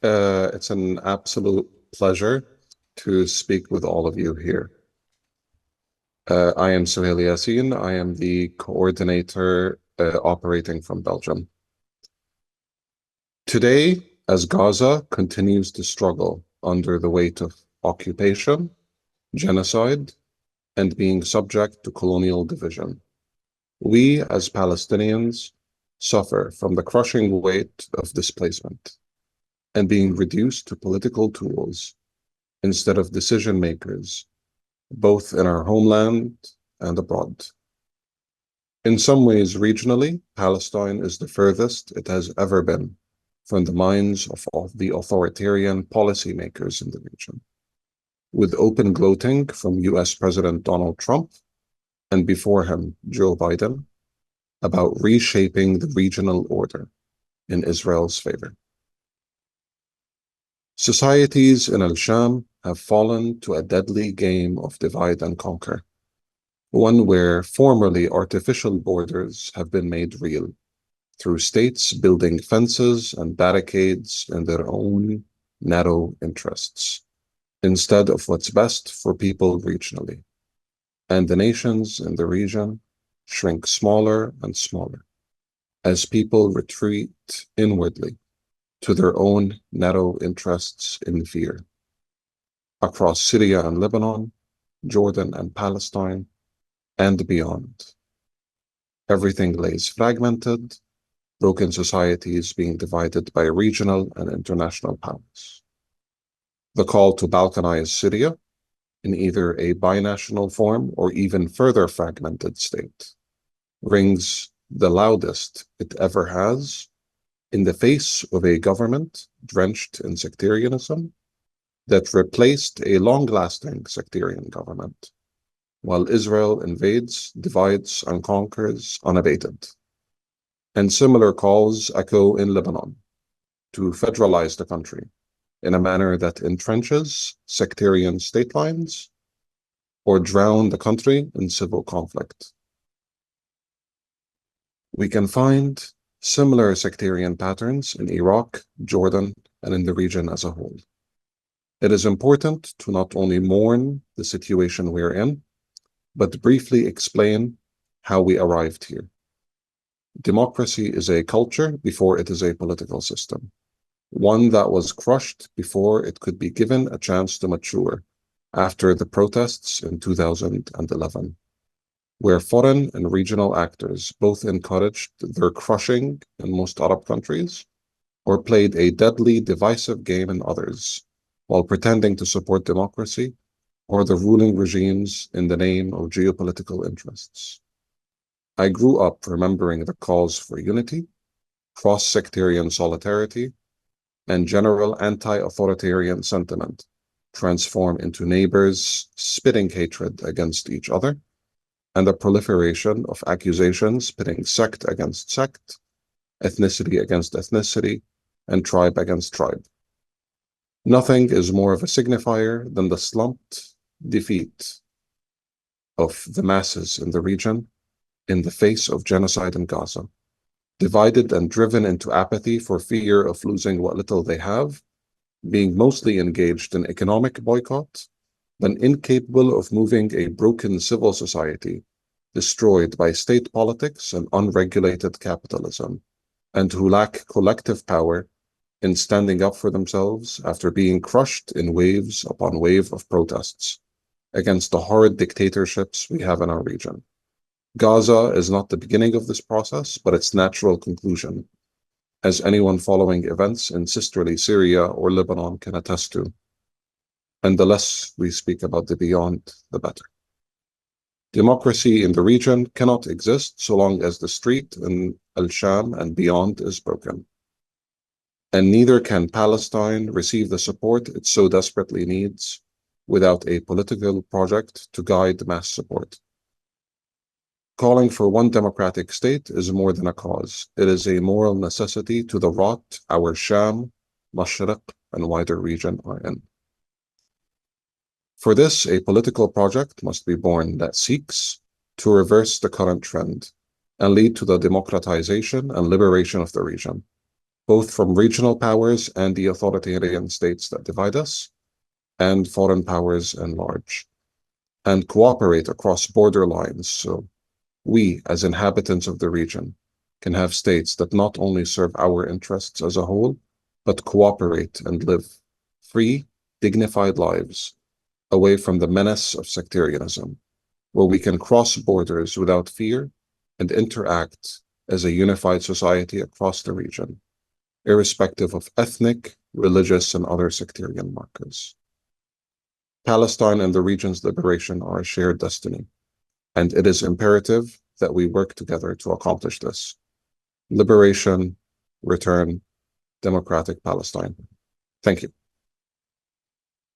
It's an absolute pleasure to speak with all of you here. I am Suheil Yassine. I am the coordinator operating from Belgium. Today, as Gaza continues to struggle under the weight of occupation, genocide, and being subject to colonial division, we as Palestinians suffer from the crushing weight of displacement and being reduced to political tools instead of decision makers, both in our homeland and abroad. In some ways, regionally, Palestine is the furthest it has ever been from the minds of the authoritarian policymakers in the region, with open gloating from US President Donald Trump and before him, Joe Biden, about reshaping the regional order in Israel's favor. Societies in Al-Sham have fallen to a deadly game of divide and conquer, one where formerly artificial borders have been made real through states building fences and barricades in their own narrow interests, instead of what's best for people regionally. And the nations in the region shrink smaller and smaller as people retreat inwardly to their own narrow interests in fear. Across Syria and Lebanon, Jordan and Palestine, and beyond, everything lays fragmented, broken societies being divided by regional and international powers. The call to balkanize Syria in either a binational form or even further fragmented state rings the loudest it ever has in the face of a government drenched in sectarianism that replaced a long-lasting sectarian government, while Israel invades, divides, and conquers unabated. And similar calls echo in Lebanon to federalize the country in a manner that entrenches sectarian state lines or drown the country in civil conflict. We can find similar sectarian patterns in Iraq, Jordan, and in the region as a whole. It is important to not only mourn the situation we're in, but briefly explain how we arrived here. Democracy is a culture before it is a political system, one that was crushed before it could be given a chance to mature after the protests in 2011. Where foreign and regional actors both encouraged their crushing in most Arab countries or played a deadly divisive game in others while pretending to support democracy or the ruling regimes in the name of geopolitical interests. I grew up remembering the calls for unity, cross-sectarian solidarity, and general anti-authoritarian sentiment transform into neighbors spitting hatred against each other, and the proliferation of accusations pitting sect against sect, ethnicity against ethnicity, and tribe against tribe. Nothing is more of a signifier than the slumped defeat of the masses in the region in the face of genocide in Gaza, divided and driven into apathy for fear of losing what little they have, being mostly engaged in economic boycott, then incapable of moving a broken civil society destroyed by state politics and unregulated capitalism, and who lack collective power in standing up for themselves after being crushed in waves upon wave of protests against the horrid dictatorships we have in our region. Gaza is not the beginning of this process, but its natural conclusion, as anyone following events in sisterly Syria or Lebanon can attest to. And the less we speak about the beyond, the better. Democracy in the region cannot exist so long as the street in Al-Sham and beyond is broken. And neither can Palestine receive the support it so desperately needs without a political project to guide mass support. Calling for one democratic state is more than a cause. It is a moral necessity to the rot our Sham, Mashriq, and wider region are in. For this, a political project must be born that seeks to reverse the current trend and lead to the democratization and liberation of the region, both from regional powers and the authoritarian states that divide us, and foreign powers in large, and cooperate across border lines so we, as inhabitants of the region, can have states that not only serve our interests as a whole, but cooperate and live free, dignified lives away from the menace of sectarianism, where we can cross borders without fear and interact as a unified society across the region, irrespective of ethnic, religious, and other sectarian markers. Palestine and the region's liberation are a shared destiny, and it is imperative that we work together to accomplish this. Liberation, return, democratic Palestine. Thank you.